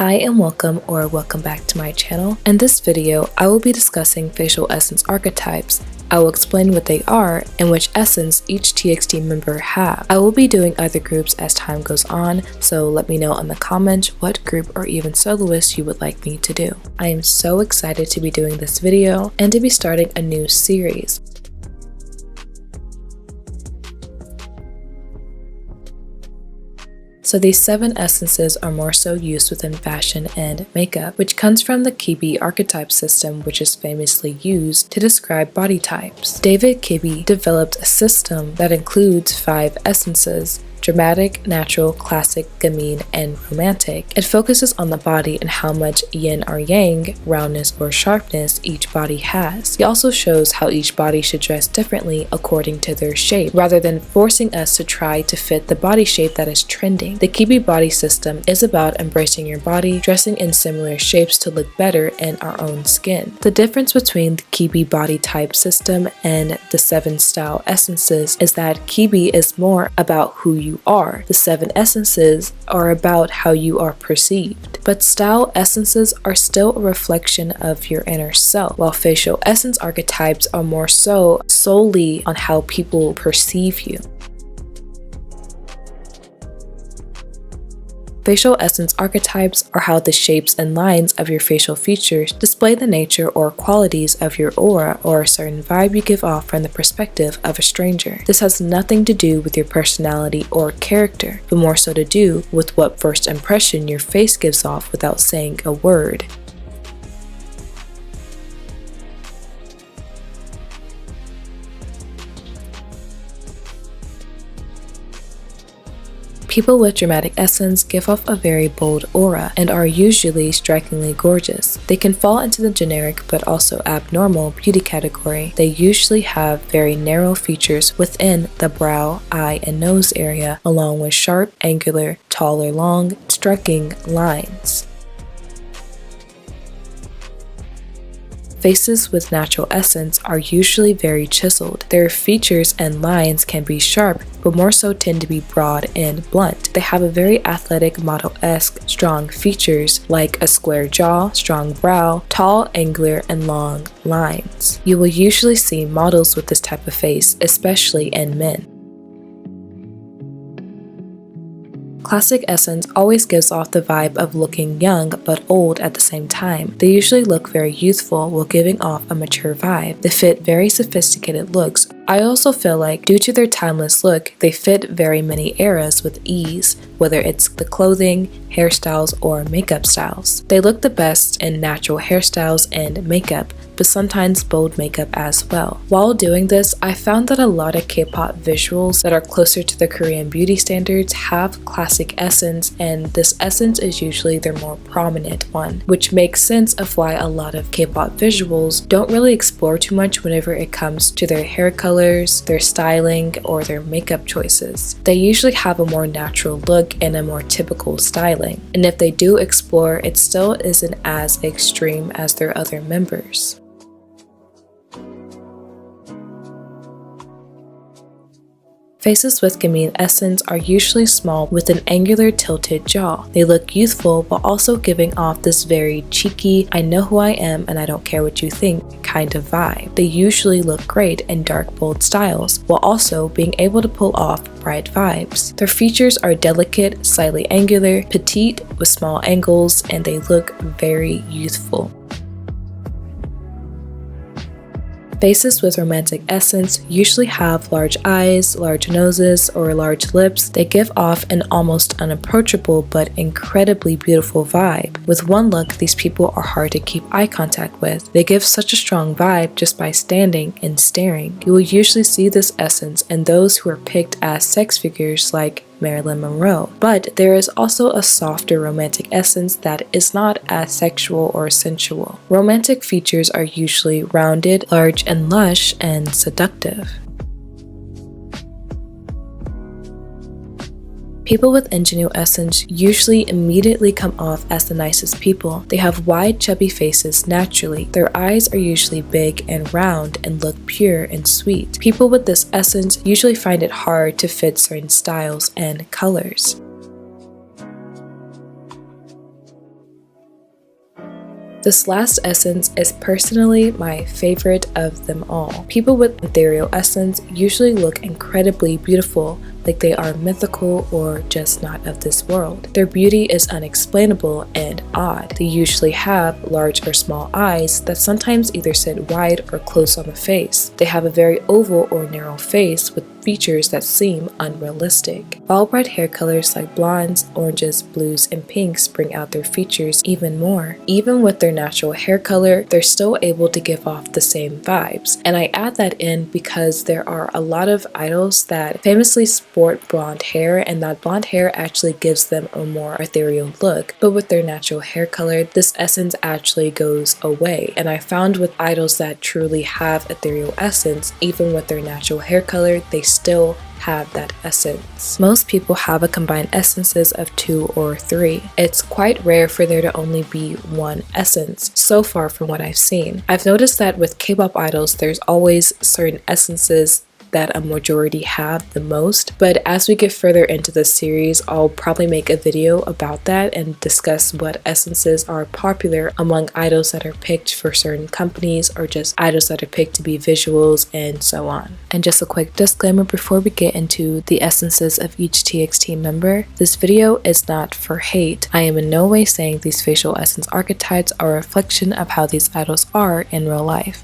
Hi and welcome back to my channel. In this video, I will be discussing facial essence archetypes. I will explain what they are and which essence each TXT member have. I will be doing other groups as time goes on, so let me know in the comments what group or even soloist you would like me to do. I am so excited to be doing this video and to be starting a new series. So these 7 essences are more so used within fashion and makeup, which comes from the Kibi archetype system, which is famously used to describe body types. David Kibi developed a system that includes 5 essences: dramatic, natural, classic, gamin, and romantic. It focuses on the body and how much yin or yang, roundness or sharpness each body has. He also shows how each body should dress differently according to their shape, rather than forcing us to try to fit the body shape that is trending. The Kibi body system is about embracing your body, dressing in similar shapes to look better in our own skin. The difference between the Kibi body type system and the 7 style essences is that Kibi is more about who you are. The 7 essences are about how you are perceived. But style essences are still a reflection of your inner self, while facial essence archetypes are more so solely on how people perceive you. Facial essence archetypes are how the shapes and lines of your facial features display the nature or qualities of your aura or a certain vibe you give off from the perspective of a stranger. This has nothing to do with your personality or character, but more so to do with what first impression your face gives off without saying a word. People with dramatic essence give off a very bold aura and are usually strikingly gorgeous. They can fall into the generic but also abnormal beauty category. They usually have very narrow features within the brow, eye, and nose area, along with sharp, angular, tall or long, striking lines. Faces with natural essence are usually very chiseled. Their features and lines can be sharp, but more so tend to be broad and blunt. They have a very athletic, model-esque, strong features like a square jaw, strong brow, tall, angular, and long lines. You will usually see models with this type of face, especially in men. Classic essence always gives off the vibe of looking young but old at the same time. They usually look very youthful while giving off a mature vibe. They fit very sophisticated looks. I also feel like due to their timeless look, they fit very many eras with ease, whether it's the clothing, hairstyles, or makeup styles. They look the best in natural hairstyles and makeup, but sometimes bold makeup as well. While doing this, I found that a lot of K-pop visuals that are closer to the Korean beauty standards have classic essence, and this essence is usually their more prominent one, which makes sense of why a lot of K-pop visuals don't really explore too much whenever it comes to their hair colors, their styling, or their makeup choices. They usually have a more natural look and a more typical styling, and if they do explore, it still isn't as extreme as their other members. Faces with gamin essence are usually small with an angular tilted jaw. They look youthful while also giving off this very cheeky, I know who I am and I don't care what you think kind of vibe. They usually look great in dark bold styles while also being able to pull off bright vibes. Their features are delicate, slightly angular, petite with small angles, and they look very youthful. Faces with romantic essence usually have large eyes, large noses, or large lips. They give off an almost unapproachable but incredibly beautiful vibe. With one look, these people are hard to keep eye contact with. They give such a strong vibe just by standing and staring. You will usually see this essence in those who are picked as sex figures like Marilyn Monroe. But there is also a softer romantic essence that is not as sexual or sensual. Romantic features are usually rounded, large and lush, and seductive. People with ingenue essence usually immediately come off as the nicest people. They have wide, chubby faces naturally. Their eyes are usually big and round and look pure and sweet. People with this essence usually find it hard to fit certain styles and colors. This last essence is personally my favorite of them all. People with ethereal essence usually look incredibly beautiful, like they are mythical or just not of this world. Their beauty is unexplainable and odd. They usually have large or small eyes that sometimes either sit wide or close on the face. They have a very oval or narrow face with features that seem unrealistic. All bright hair colors like blondes, oranges, blues, and pinks bring out their features even more. Even with their natural hair color, they're still able to give off the same vibes. And I add that in because there are a lot of idols that famously sport blonde hair, and that blonde hair actually gives them a more ethereal look. But with their natural hair color, this essence actually goes away. And I found with idols that truly have ethereal essence, even with their natural hair color, they still have that essence. Most people have a combined essences of 2 or 3. It's quite rare for there to only be one essence, so far from what I've seen. I've noticed that with K-pop idols, there's always certain essences that a majority have the most, but as we get further into the series, I'll probably make a video about that and discuss what essences are popular among idols that are picked for certain companies or just idols that are picked to be visuals and so on. And just a quick disclaimer before we get into the essences of each TXT member, this video is not for hate. I am in no way saying these facial essence archetypes are a reflection of how these idols are in real life.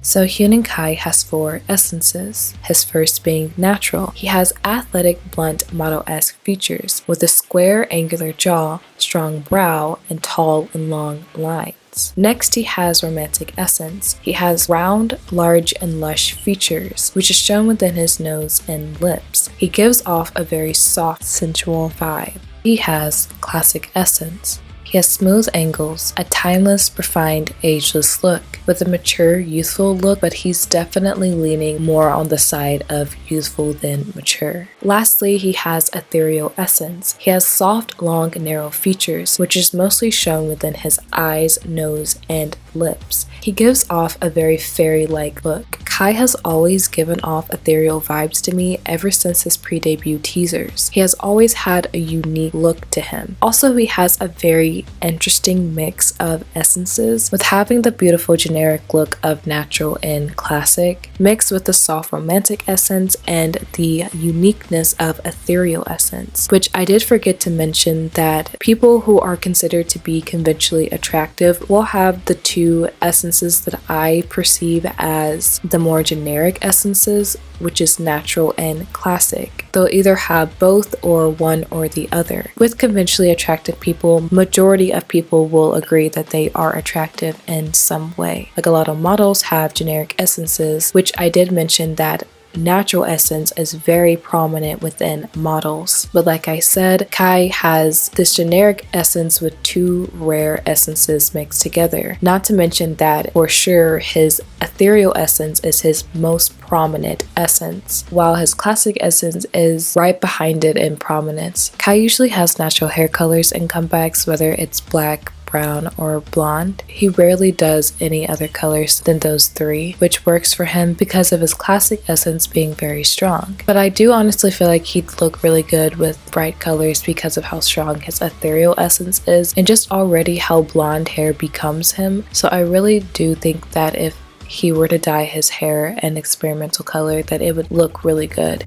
So Huening Kai has 4 essences, his first being natural. He has athletic, blunt, model-esque features with a square, angular jaw, strong brow, and tall and long lines. Next, he has romantic essence. He has round, large, and lush features, which is shown within his nose and lips. He gives off a very soft, sensual vibe. He has classic essence. He has smooth angles, a timeless, refined, ageless look, with a mature, youthful look, but he's definitely leaning more on the side of youthful than mature. Lastly, he has ethereal essence. He has soft, long, narrow features, which is mostly shown within his eyes, nose, and lips. He gives off a very fairy-like look. Kai has always given off ethereal vibes to me ever since his pre-debut teasers. He has always had a unique look to him. Also, he has a very interesting mix of essences, with having the beautiful generic look of natural and classic, mixed with the soft romantic essence and the uniqueness of ethereal essence, which I did forget to mention that people who are considered to be conventionally attractive will have the 2 essences that I perceive as the more generic essences, which is natural and classic. They'll either have both or one or the other. With conventionally attractive people, majority of people will agree that they are attractive in some way. Like a lot of models have generic essences, which I did mention that natural essence is very prominent within models. But like I said, Kai has this generic essence with 2 rare essences mixed together. Not to mention that for sure his ethereal essence is his most prominent essence, while his classic essence is right behind it in prominence. Kai usually has natural hair colors and comebacks, whether it's black, brown, or blonde. He rarely does any other colors than those 3, which works for him because of his classic essence being very strong. But I do honestly feel like he'd look really good with bright colors because of how strong his ethereal essence is and just already how blonde hair becomes him. So I really do think that if he were to dye his hair an experimental color, that it would look really good.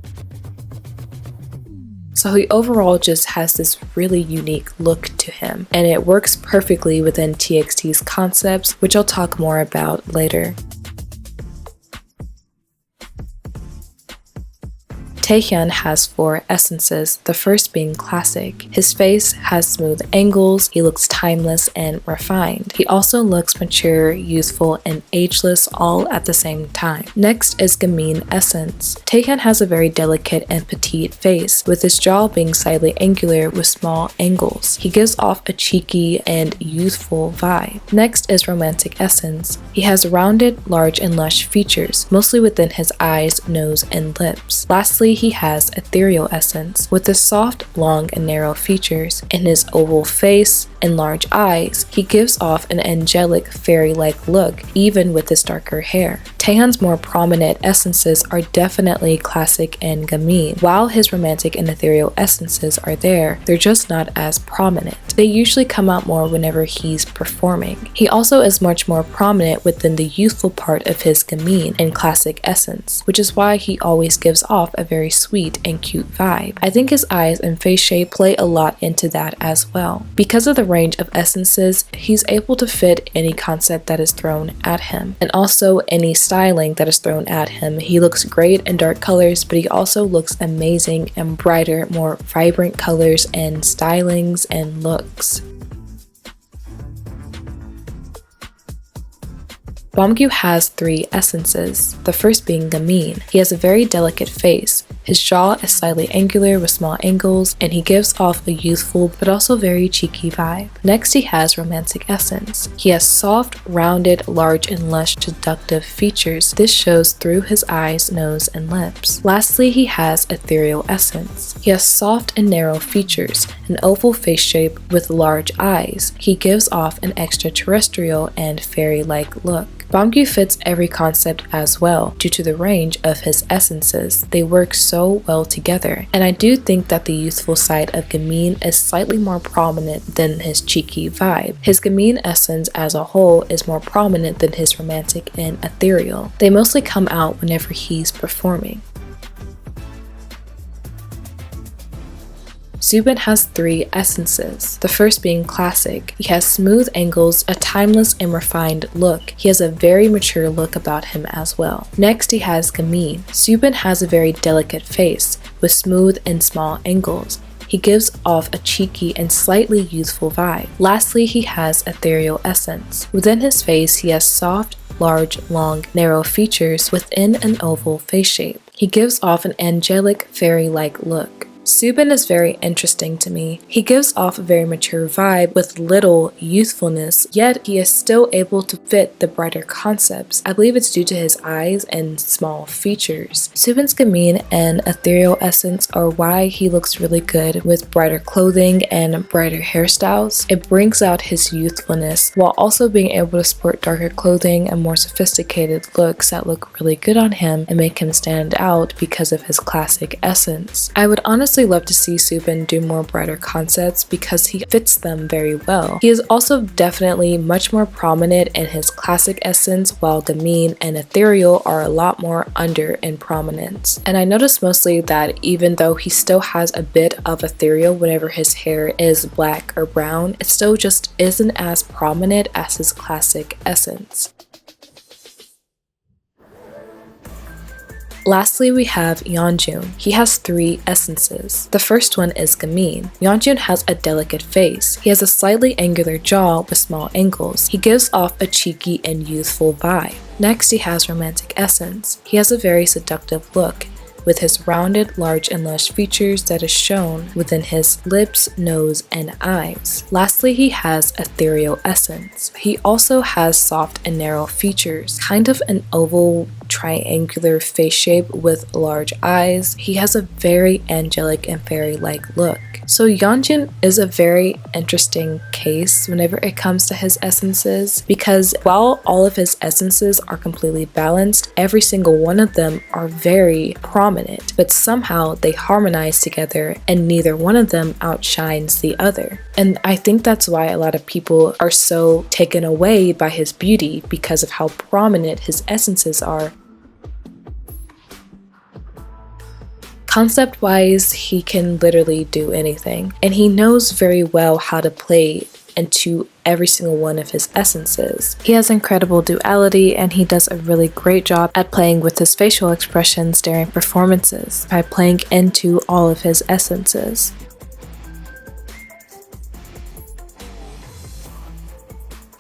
So he overall just has this really unique look to him, and it works perfectly within TXT's concepts, which I'll talk more about later. Taehyun has 4 essences, the first being classic. His face has smooth angles, he looks timeless and refined. He also looks mature, youthful, and ageless all at the same time. Next is Gamin essence. Taehyun has a very delicate and petite face, with his jaw being slightly angular with small angles. He gives off a cheeky and youthful vibe. Next is romantic essence. He has rounded, large, and lush features, mostly within his eyes, nose, and lips. Lastly, he has ethereal essence, with his soft, long, and narrow features. In his oval face and large eyes, he gives off an angelic, fairy-like look, even with his darker hair. Taehyun's more prominent essences are definitely classic and Gamin. While his romantic and ethereal essences are there, they're just not as prominent. They usually come out more whenever he's performing. He also is much more prominent within the youthful part of his Gamin and classic essence, which is why he always gives off a very sweet and cute vibe. I think his eyes and face shape play a lot into that as well. Because of the range of essences, he's able to fit any concept that is thrown at him, and also any styling that is thrown at him. He looks great in dark colors, but he also looks amazing in brighter, more vibrant colors and stylings and looks. Beomgyu has 3 essences, the first being Gamin. He has a very delicate face. His jaw is slightly angular with small angles, and he gives off a youthful but also very cheeky vibe. Next, he has romantic essence. He has soft, rounded, large, and lush seductive features. This shows through his eyes, nose, and lips. Lastly, he has ethereal essence. He has soft and narrow features, an oval face shape with large eyes. He gives off an extraterrestrial and fairy-like look. Beomgyu fits every concept as well due to the range of his essences. They work so well together, and I do think that the youthful side of Gamin is slightly more prominent than his cheeky vibe. His Gamin essence as a whole is more prominent than his romantic and ethereal. They mostly come out whenever he's performing. Soobin has 3 essences, the first being classic. He has smooth angles, a timeless and refined look. He has a very mature look about him as well. Next, he has Gamin. Soobin has a very delicate face with smooth and small angles. He gives off a cheeky and slightly youthful vibe. Lastly, he has ethereal essence. Within his face, he has soft, large, long, narrow features within an oval face shape. He gives off an angelic, fairy-like look. Soobin is very interesting to me. He gives off a very mature vibe with little youthfulness, yet he is still able to fit the brighter concepts. I believe it's due to his eyes and small features. Soobin's Gamin and ethereal essence are why he looks really good with brighter clothing and brighter hairstyles. It brings out his youthfulness while also being able to sport darker clothing and more sophisticated looks that look really good on him and make him stand out because of his classic essence. I would honestly love to see Soobin do more brighter concepts because he fits them very well. He is also definitely much more prominent in his classic essence, while Gamin and ethereal are a lot more under in prominence. And I noticed mostly that even though he still has a bit of ethereal whenever his hair is black or brown, it still just isn't as prominent as his classic essence. Lastly, we have Yeonjun. He has 3 essences. The first one is Gamin. Yeonjun has a delicate face. He has a slightly angular jaw with small angles. He gives off a cheeky and youthful vibe. Next, he has romantic essence. He has a very seductive look, with his rounded, large, and lush features that is shown within his lips, nose, and eyes. Lastly, he has ethereal essence. He also has soft and narrow features, kind of an oval triangular face shape with large eyes. He has a very angelic and fairy-like look. So Yeonjun is a very interesting case whenever it comes to his essences, because while all of his essences are completely balanced, every single one of them are very prominent, but somehow they harmonize together and neither one of them outshines the other. And I think that's why a lot of people are so taken away by his beauty, because of how prominent his essences are. Concept-wise, he can literally do anything, and he knows very well how to play into every single one of his essences. He has incredible duality, and he does a really great job at playing with his facial expressions during performances by playing into all of his essences.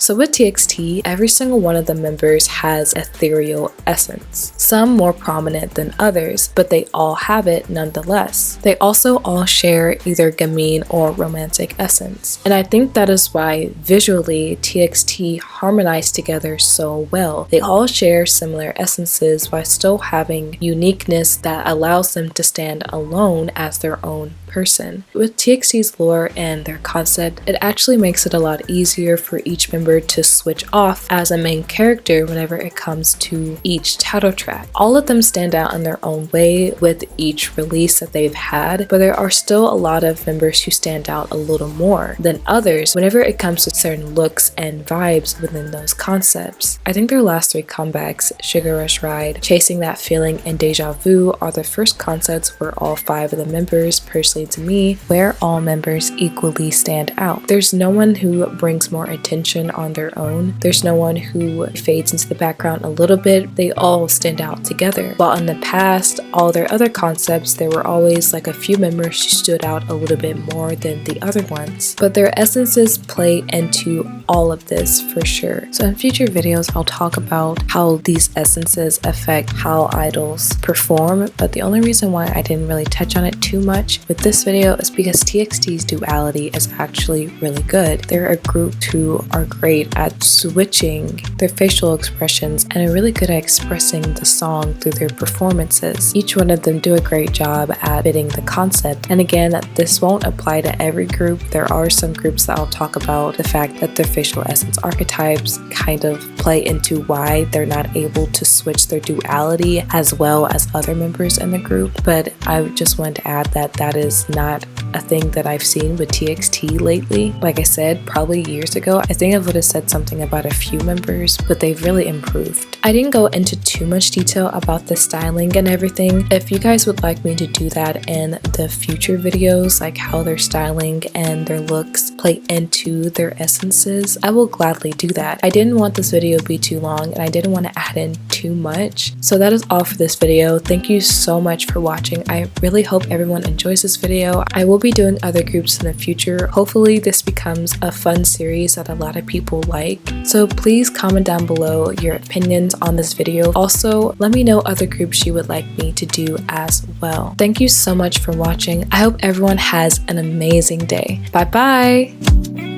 So with TXT, every single one of the members has ethereal essence, some more prominent than others, but they all have it nonetheless. They also all share either Gamin or romantic essence, and I think that is why visually TXT harmonize together so well. They all share similar essences while still having uniqueness that allows them to stand alone as their own person. With TXT's lore and their concept, it actually makes it a lot easier for each member member to switch off as a main character whenever it comes to each title track. All of them stand out in their own way with each release that they've had, but there are still a lot of members who stand out a little more than others whenever it comes to certain looks and vibes within those concepts. I think their last 3 comebacks, Sugar Rush Ride, Chasing That Feeling, and Deja Vu, are the first concepts where all 5 of the members, personally to me, where all members equally stand out. There's no one who brings more attention on their own. There's no one who fades into the background a little bit. They all stand out together. While in the past, all their other concepts, there were always like a few members who stood out a little bit more than the other ones. But their essences play into all of this for sure. So in future videos, I'll talk about how these essences affect how idols perform, but the only reason why I didn't really touch on it too much with this video is because TXT's duality is actually really good. They're a group who are great at switching their facial expressions and are really good at expressing the song through their performances. Each one of them do a great job at fitting the concept. And again, this won't apply to every group. There are some groups that I'll talk about the fact that their facial essence archetypes kind of play into why they're not able to switch their duality as well as other members in the group. But I just want to add that that is not a thing that I've seen with TXT lately. Like I said, probably years ago, I think I would have said something about a few members, but they've really improved. I didn't go into too much detail about the styling and everything. If you guys would like me to do that in the future videos, like how their styling and their looks play into their essences, I will gladly do that. I didn't want this video to be too long and I didn't want to add in too much. So that is all for this video. Thank you so much for watching. I really hope everyone enjoys this video. I will be doing other groups in the future. Hopefully this becomes a fun series that a lot of people like. So please comment down below your opinions on this video. Also, let me know other groups you would like me to do as well. Thank you so much for watching. I hope everyone has an amazing day. Bye bye!